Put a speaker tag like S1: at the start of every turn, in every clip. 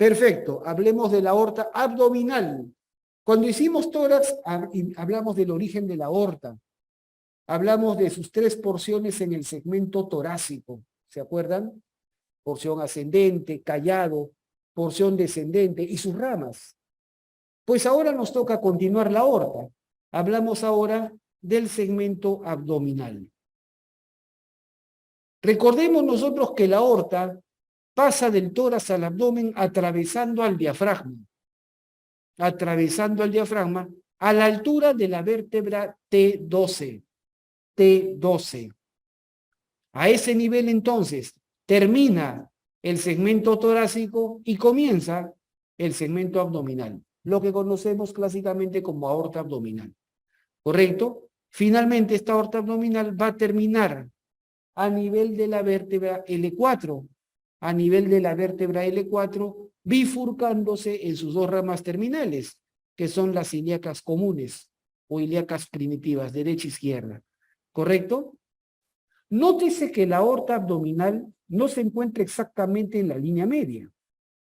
S1: Perfecto, hablemos de la aorta abdominal. Cuando hicimos tórax, hablamos del origen de la aorta. Hablamos de sus tres porciones en el segmento torácico. ¿Se acuerdan? Porción ascendente, callado, porción descendente y sus ramas. Pues ahora nos toca continuar la aorta. Hablamos ahora del segmento abdominal. Recordemos nosotros que la aorta pasa del tórax al abdomen atravesando al diafragma. Atravesando al diafragma a la altura de la vértebra T12. T12. A ese nivel entonces termina el segmento torácico y comienza el segmento abdominal, lo que conocemos clásicamente como aorta abdominal. ¿Correcto? Finalmente esta aorta abdominal va a terminar a nivel de la vértebra L4, a nivel de la vértebra L4, bifurcándose en sus dos ramas terminales, que son las ilíacas comunes o ilíacas primitivas, derecha e izquierda. ¿Correcto? Nótese que la aorta abdominal no se encuentra exactamente en la línea media.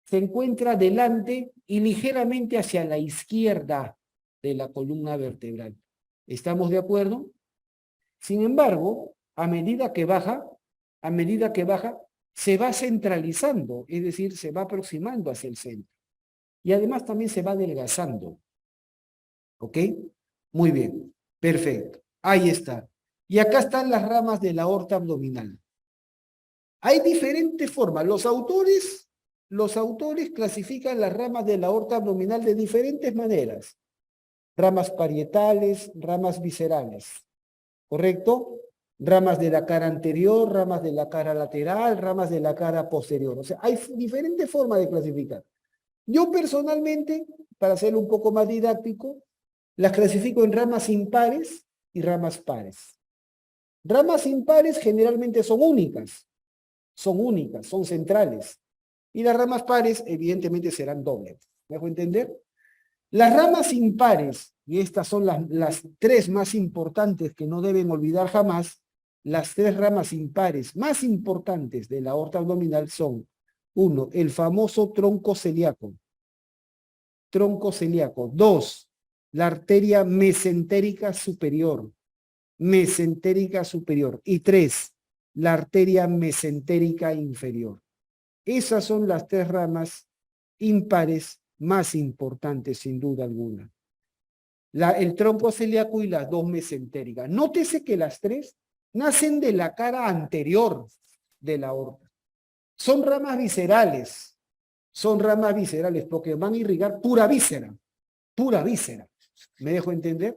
S1: Se encuentra delante y ligeramente hacia la izquierda de la columna vertebral. ¿Estamos de acuerdo? Sin embargo, a medida que baja, se va centralizando, es decir, se va aproximando hacia el centro. Y además también se va adelgazando. ¿Ok? Muy bien. Perfecto. Ahí está. Y acá están las ramas de la aorta abdominal. Hay diferentes formas. Los autores clasifican las ramas de la aorta abdominal de diferentes maneras. Ramas parietales, ramas viscerales. ¿Correcto? Ramas de la cara anterior, ramas de la cara lateral, ramas de la cara posterior. O sea, hay diferentes formas de clasificar. Yo personalmente, para hacerlo un poco más didáctico, las clasifico en ramas impares y ramas pares. Ramas impares generalmente son únicas, son centrales. Y las ramas pares evidentemente serán dobles. ¿Me dejo entender? Las ramas impares, y estas son las tres más importantes que no deben olvidar jamás, las tres ramas impares más importantes de la aorta abdominal son, uno, el famoso tronco celíaco. Tronco celíaco. Dos, la arteria mesentérica superior. Mesentérica superior. Y tres, la arteria mesentérica inferior. Esas son las tres ramas impares más importantes, sin duda alguna. El tronco celíaco y las dos mesentéricas. Nótese que las tres nacen de la cara anterior de la aorta. Son ramas viscerales porque van a irrigar pura víscera. ¿Me dejo entender?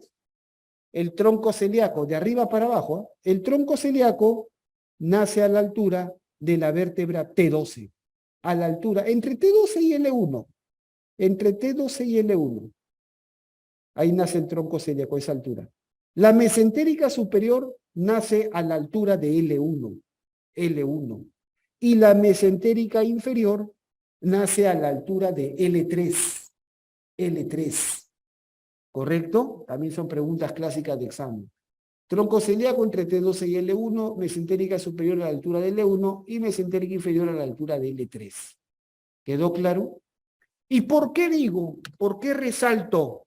S1: El tronco celíaco, de arriba para abajo, el tronco celíaco nace a la altura de la vértebra T12, a la altura, entre T12 y L1, entre T12 y L1. Ahí nace el tronco celíaco a esa altura. La mesentérica superior nace a la altura de L1. Y la mesentérica inferior nace a la altura de L3. ¿Correcto? También son preguntas clásicas de examen. Tronco celíaco entre T12 y L1, mesentérica superior a la altura de L1 y mesentérica inferior a la altura de L3. ¿Quedó claro? ¿Y por qué resalto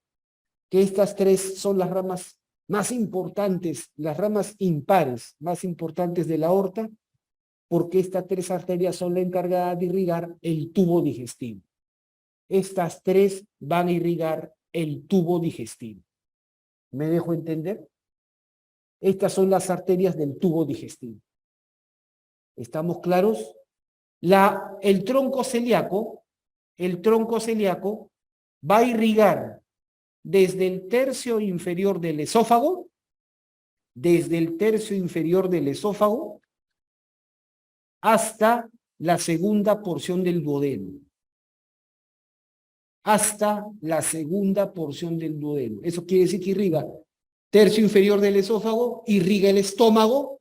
S1: que estas tres son las ramas más importantes, las ramas impares más importantes de la aorta? Porque estas tres arterias son las encargadas de irrigar el tubo digestivo. Estas tres van a irrigar el tubo digestivo. ¿Me dejo entender? Estas son las arterias del tubo digestivo. ¿Estamos claros? El tronco celíaco va a irrigar desde el tercio inferior del esófago, hasta la segunda porción del duodeno. Eso quiere decir que irriga tercio inferior del esófago, irriga el estómago,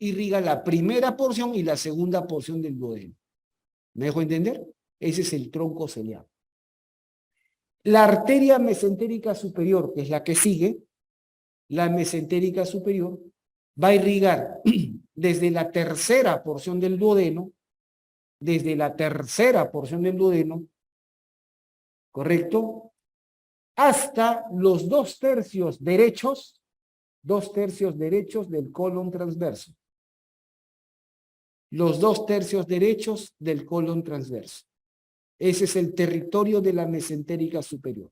S1: irriga la primera porción y la segunda porción del duodeno. ¿Me dejo entender? Ese es el tronco celíaco. La arteria mesentérica superior, que es la que sigue, la mesentérica superior, va a irrigar desde la tercera porción del duodeno desde la tercera porción del duodeno, ¿correcto? Hasta los 2/3 derechos, 2/3 derechos del colon transverso. Los 2/3 derechos del colon transverso. Ese es el territorio de la mesentérica superior.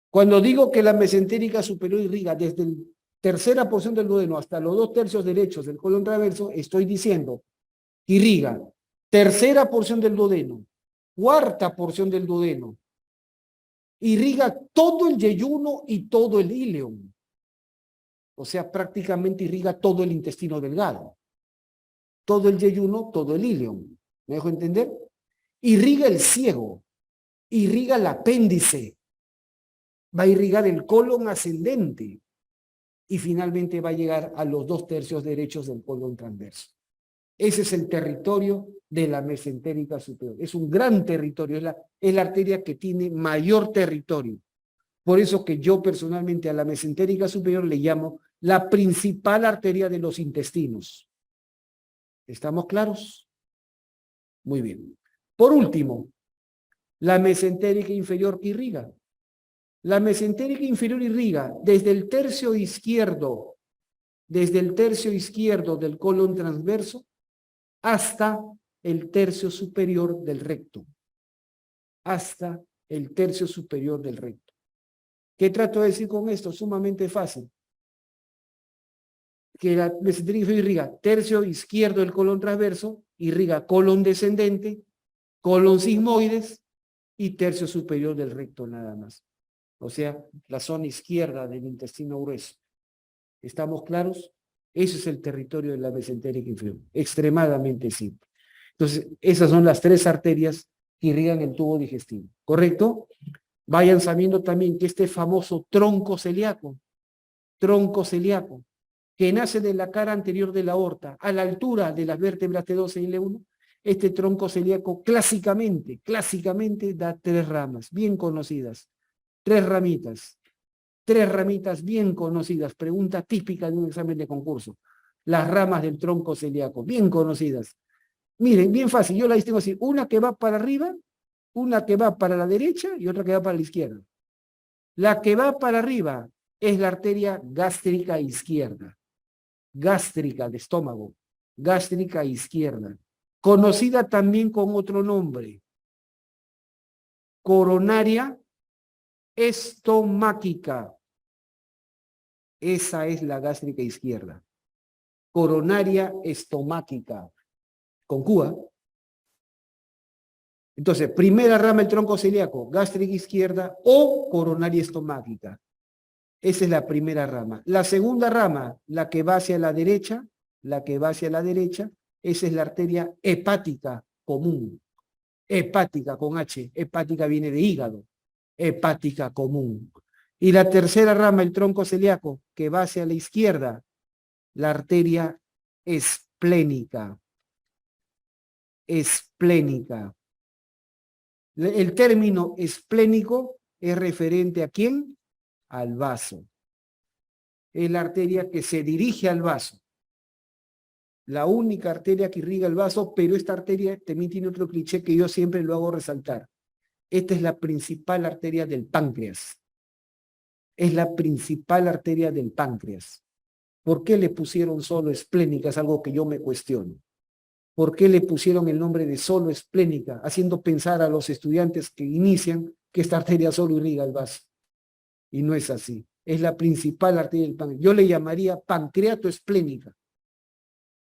S1: Cuando digo que la mesentérica superior irriga desde la tercera porción del duodeno hasta los 2/3 derechos del colon transverso, estoy diciendo que irriga tercera porción del duodeno, cuarta porción del duodeno, irriga todo el yeyuno y todo el ileum. O sea, prácticamente irriga todo el intestino delgado. Todo el yeyuno, todo el ileum. ¿Me dejo entender? Irriga el ciego, irriga el apéndice, va a irrigar el colon ascendente y finalmente va a llegar a los 2/3 derechos del colon transverso. Ese es el territorio de la mesentérica superior. Es un gran territorio, es la arteria que tiene mayor territorio. Por eso que yo personalmente a la mesentérica superior le llamo la principal arteria de los intestinos. ¿Estamos claros? Muy bien. Por último, la mesentérica inferior que irriga. La mesentérica inferior irriga desde el tercio izquierdo del colon transverso hasta el tercio superior del recto. Hasta el tercio superior del recto. ¿Qué trato de decir con esto? Sumamente fácil. Que la mesentérica inferior irriga tercio izquierdo del colon transverso, irriga colon descendente, colon sigmoides y tercio superior del recto nada más. O sea, la zona izquierda del intestino grueso. ¿Estamos claros? Ese es el territorio de la mesentérica inferior. Extremadamente simple. Entonces, esas son las 3 arterias que irrigan el tubo digestivo. ¿Correcto? Vayan sabiendo también que este famoso tronco celíaco, que nace de la cara anterior de la aorta, a la altura de las vértebras T12 y L1, este tronco celíaco clásicamente da 3 ramas, bien conocidas. 3 ramitas bien conocidas, pregunta típica de un examen de concurso. Las ramas del tronco celíaco, bien conocidas. Miren, bien fácil, yo la distingo así, una que va para arriba, una que va para la derecha y otra que va para la izquierda. La que va para arriba es la arteria gástrica izquierda, gástrica de estómago, gástrica izquierda, conocida también con otro nombre, coronaria estomáquica. Esa es la gástrica izquierda. Coronaria estomáquica. Con Cuba. Entonces, primera rama del tronco celíaco, gástrica izquierda o coronaria estomáquica. Esa es la primera rama. La segunda rama, la que va hacia la derecha, esa es la arteria hepática común. Hepática con H. Hepática viene de hígado. Hepática común. Y la tercera rama, el tronco celíaco, que va hacia la izquierda, la arteria esplénica. Esplénica. El término esplénico es referente ¿a quién? Al vaso. Es la arteria que se dirige al vaso. La única arteria que irriga el vaso, pero esta arteria también tiene otro cliché que yo siempre lo hago resaltar. Esta es la principal arteria del páncreas. Es la principal arteria del páncreas. ¿Por qué le pusieron solo esplénica? Es algo que yo me cuestiono. ¿Por qué le pusieron el nombre de solo esplénica? Haciendo pensar a los estudiantes que inician que esta arteria solo irriga el vaso. Y no es así. Es la principal arteria del páncreas. Yo le llamaría pancreatoesplénica.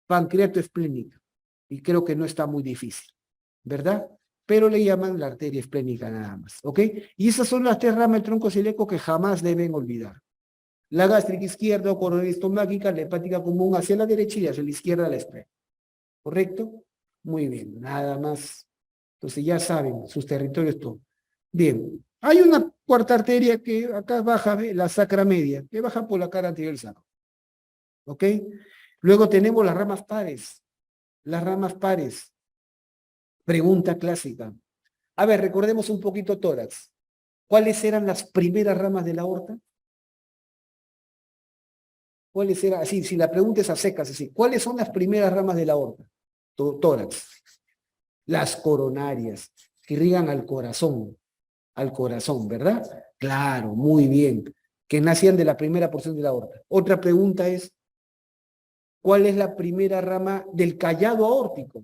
S1: Pancreatoesplénica. Y creo que no está muy difícil, ¿verdad? Pero le llaman la arteria esplénica nada más, ¿ok? Y esas son las 3 ramas del tronco celíaco que jamás deben olvidar. La gástrica izquierda o coronaria estomáquica, la hepática común hacia la derecha y hacia la izquierda la esplénica. ¿Correcto? Muy bien, nada más. Entonces ya saben, sus territorios todo. Bien, hay una cuarta arteria que acá baja, la sacra media, que baja por la cara anterior del sacro. ¿Ok? Luego tenemos las ramas pares. Las ramas pares. Pregunta clásica. A ver, recordemos un poquito tórax. ¿Cuáles eran las primeras ramas de la aorta? ¿Cuáles eran? Así, si la pregunta es a secas, así. ¿Cuáles son las primeras ramas de la aorta? Tórax. Las coronarias, que irrigan al corazón, ¿verdad? Claro, muy bien. Que nacían de la primera porción de la aorta. Otra pregunta es, ¿cuál es la primera rama del callado aórtico?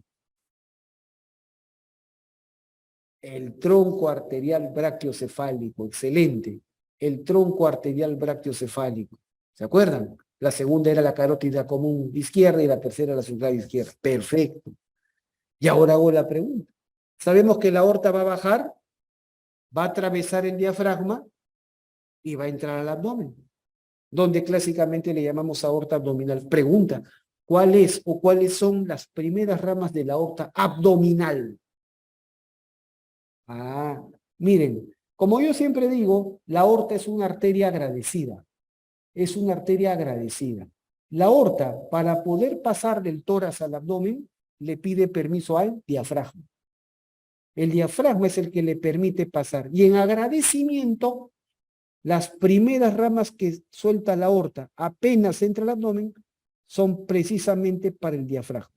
S1: El tronco arterial brachiocefálico, excelente. El tronco arterial brachiocefálico. ¿Se acuerdan? La segunda era la carótida común izquierda y la tercera la subclaviana izquierda. Perfecto. Y ahora hago la pregunta. Sabemos que la aorta va a bajar, va a atravesar el diafragma y va a entrar al abdomen, donde clásicamente le llamamos aorta abdominal. Pregunta, ¿cuál es o cuáles son las primeras ramas de la aorta abdominal? Ah, miren, como yo siempre digo, la aorta es una arteria agradecida. Es una arteria agradecida. La aorta, para poder pasar del tórax al abdomen, le pide permiso al diafragma. El diafragma es el que le permite pasar. Y en agradecimiento, las primeras ramas que suelta la aorta apenas entra al abdomen son precisamente para el diafragma.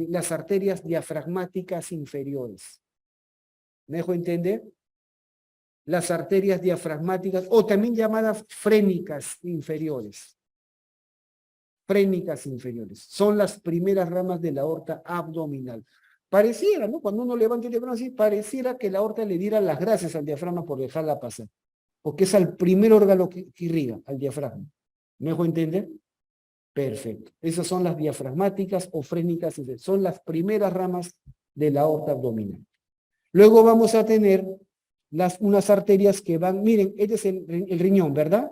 S1: Las arterias diafragmáticas inferiores. ¿Me dejo entender? Las arterias diafragmáticas, o también llamadas frénicas inferiores. Frénicas inferiores. Son las primeras ramas de la aorta abdominal. Pareciera, ¿no? Cuando uno levanta el diafragma así, pareciera que la aorta le diera las gracias al diafragma por dejarla pasar. Porque es el primer órgano que irriga, al diafragma. ¿Me dejo entender? Perfecto. Esas son las diafragmáticas o frénicas inferiores. Son las primeras ramas de la aorta abdominal. Luego vamos a tener unas arterias que van, miren, este es el riñón, ¿verdad?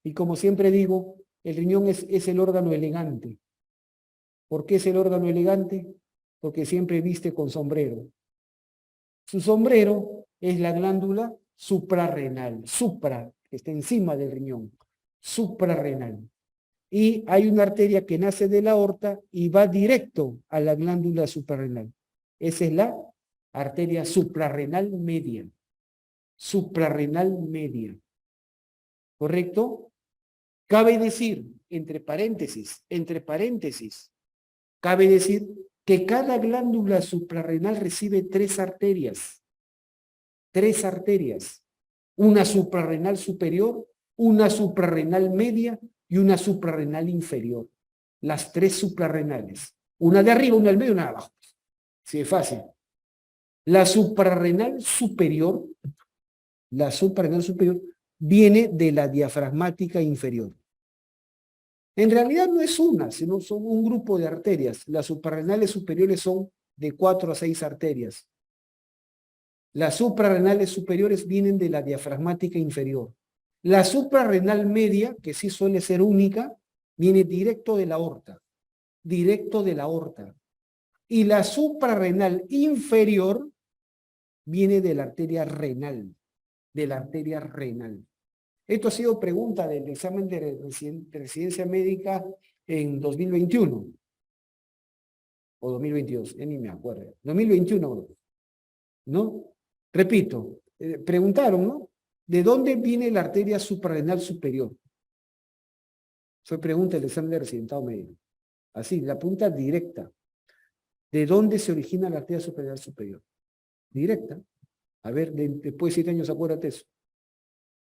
S1: Y como siempre digo, el riñón es el órgano elegante. ¿Por qué es el órgano elegante? Porque siempre viste con sombrero. Su sombrero es la glándula suprarrenal, que está encima del riñón, suprarrenal. Y hay una arteria que nace de la aorta y va directo a la glándula suprarrenal. Esa es la arteria suprarrenal media. Suprarrenal media. ¿Correcto? Cabe decir, entre paréntesis, cabe decir que cada glándula suprarrenal recibe tres arterias. Una suprarrenal superior, una suprarrenal media y una suprarrenal inferior. Las tres suprarrenales. Una de arriba, una del medio y una de abajo. Sí, es fácil. La suprarrenal superior viene de la diafragmática inferior. En realidad no es una, sino son un grupo de arterias. Las suprarrenales superiores son de 4 a 6 arterias. Las suprarrenales superiores vienen de la diafragmática inferior. La suprarrenal media, que sí suele ser única, viene directo de la aorta. Directo de la aorta. Y la suprarrenal inferior viene de la arteria renal. De la arteria renal. Esto ha sido pregunta del examen de residencia médica en 2021. O 2022, ni me acuerdo. 2021, ¿no? Repito, preguntaron, ¿no? ¿De dónde viene la arteria suprarrenal superior? Fue pregunta del examen de residentado médico. Así, la punta directa. ¿De dónde se origina la arteria suprarrenal superior? Directa. A ver, después de 7 años, acuérdate eso.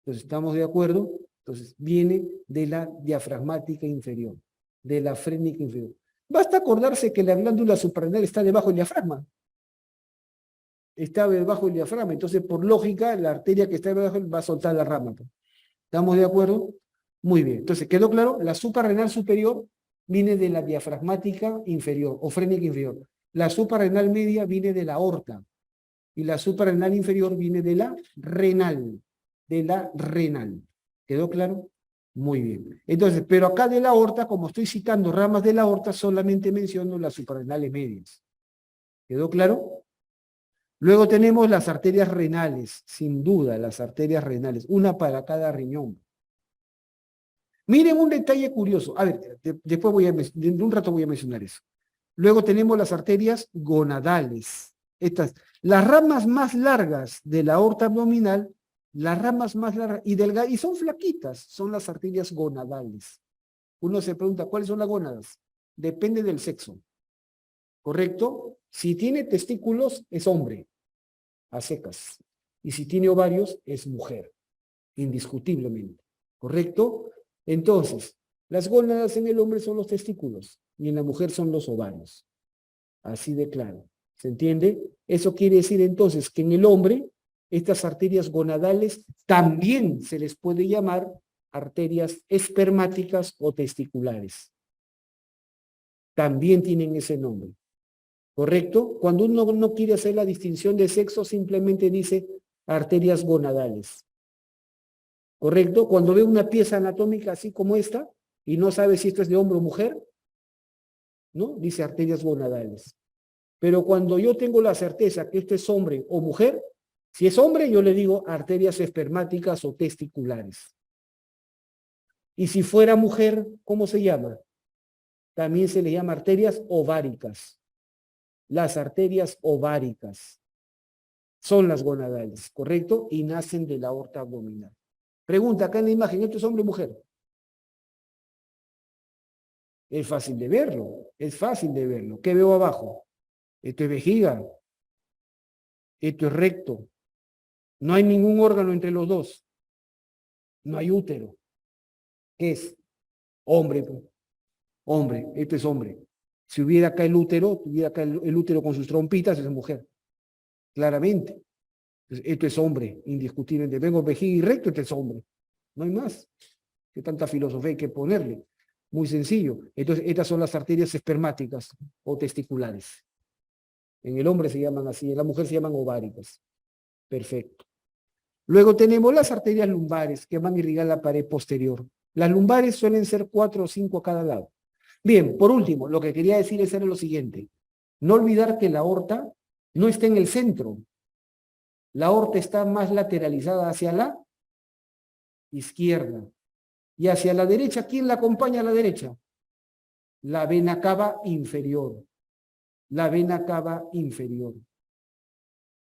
S1: Entonces, ¿estamos de acuerdo? Entonces, viene de la diafragmática inferior, de la frénica inferior. Basta acordarse que la glándula suprarrenal está debajo del diafragma. Está debajo del diafragma, entonces, por lógica, la arteria que está debajo va a soltar la rama. ¿Estamos de acuerdo? Muy bien. Entonces, ¿quedó claro? La suprarrenal superior viene de la diafragmática inferior o frénica inferior. La suprarrenal media viene de la aorta. Y la suprarrenal inferior viene de la renal. ¿Quedó claro? Muy bien. Entonces, pero acá de la aorta, como estoy citando ramas de la aorta, solamente menciono las suprarrenales medias. ¿Quedó claro? Luego tenemos las arterias renales, sin duda, las arterias renales, una para cada riñón. Miren un detalle curioso. A ver, después de un rato voy a mencionar eso. Luego tenemos las arterias gonadales. Las ramas más largas de la aorta abdominal, las ramas más largas y delgadas, y son flaquitas, son las arterias gonadales. Uno se pregunta, ¿cuáles son las gónadas? Depende del sexo. ¿correcto? Si tiene testículos, es hombre, a secas. Y si tiene ovarios, es mujer, indiscutiblemente, ¿correcto? Entonces, las gónadas en el hombre son los testículos y en la mujer son los ovarios. Así de claro. ¿Se entiende? Eso quiere decir entonces que en el hombre, estas arterias gonadales también se les puede llamar arterias espermáticas o testiculares. También tienen ese nombre. ¿Correcto? Cuando uno no quiere hacer la distinción de sexo, simplemente dice arterias gonadales. ¿Correcto? Cuando ve una pieza anatómica así como esta, y no sabe si esto es de hombre o mujer, ¿no? Dice arterias gonadales. Pero cuando yo tengo la certeza que esto es hombre o mujer, si es hombre, yo le digo arterias espermáticas o testiculares. Y si fuera mujer, ¿cómo se llama? También se le llama arterias ováricas. Las arterias ováricas son las gonadales, ¿correcto? Y nacen de la aorta abdominal. Pregunta acá en la imagen, ¿esto es hombre o mujer? Es fácil de verlo, es fácil de verlo. ¿Qué veo abajo? Esto es vejiga, esto es recto. No hay ningún órgano entre los dos. No hay útero. ¿Qué es? Hombre. Hombre, esto es hombre. Si hubiera acá el útero, tuviera acá el útero con sus trompitas, es mujer. Claramente. Entonces, esto es hombre, indiscutiblemente. Vengo vejiga y recto, esto es hombre. No hay más. ¿Qué tanta filosofía hay que ponerle? Muy sencillo. Entonces, estas son las arterias espermáticas o testiculares. En el hombre se llaman así, en la mujer se llaman ováricas. Perfecto. Luego tenemos las arterias lumbares que van a irrigar la pared posterior. Las lumbares suelen ser 4 o 5 a cada lado. Bien, por último, lo que quería decir era lo siguiente. No olvidar que la aorta no está en el centro. La aorta está más lateralizada hacia la izquierda. Y hacia la derecha, ¿quién la acompaña a la derecha? La vena cava inferior. La vena cava inferior.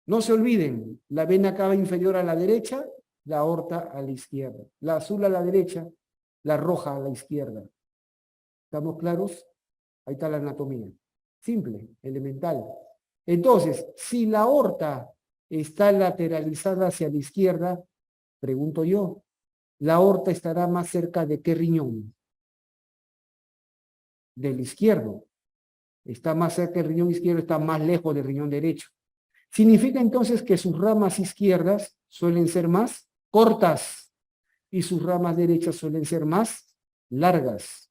S1: No se olviden, la vena cava inferior a la derecha, la aorta a la izquierda. La azul a la derecha, la roja a la izquierda. ¿Estamos claros? Ahí está la anatomía. Simple, elemental. Entonces, si la aorta está lateralizada hacia la izquierda, pregunto yo, ¿la aorta estará más cerca de qué riñón? Del izquierdo. Está más cerca del riñón izquierdo, está más lejos del riñón derecho. Significa entonces que sus ramas izquierdas suelen ser más cortas y sus ramas derechas suelen ser más largas.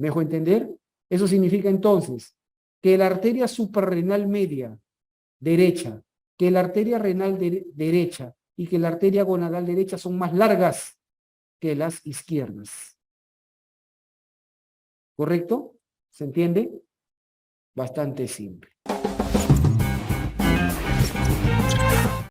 S1: ¿Me dejo entender? Eso significa entonces que la arteria suprarrenal media derecha, que la arteria renal derecha y que la arteria gonadal derecha son más largas que las izquierdas. ¿Correcto? ¿Se entiende? Bastante simple.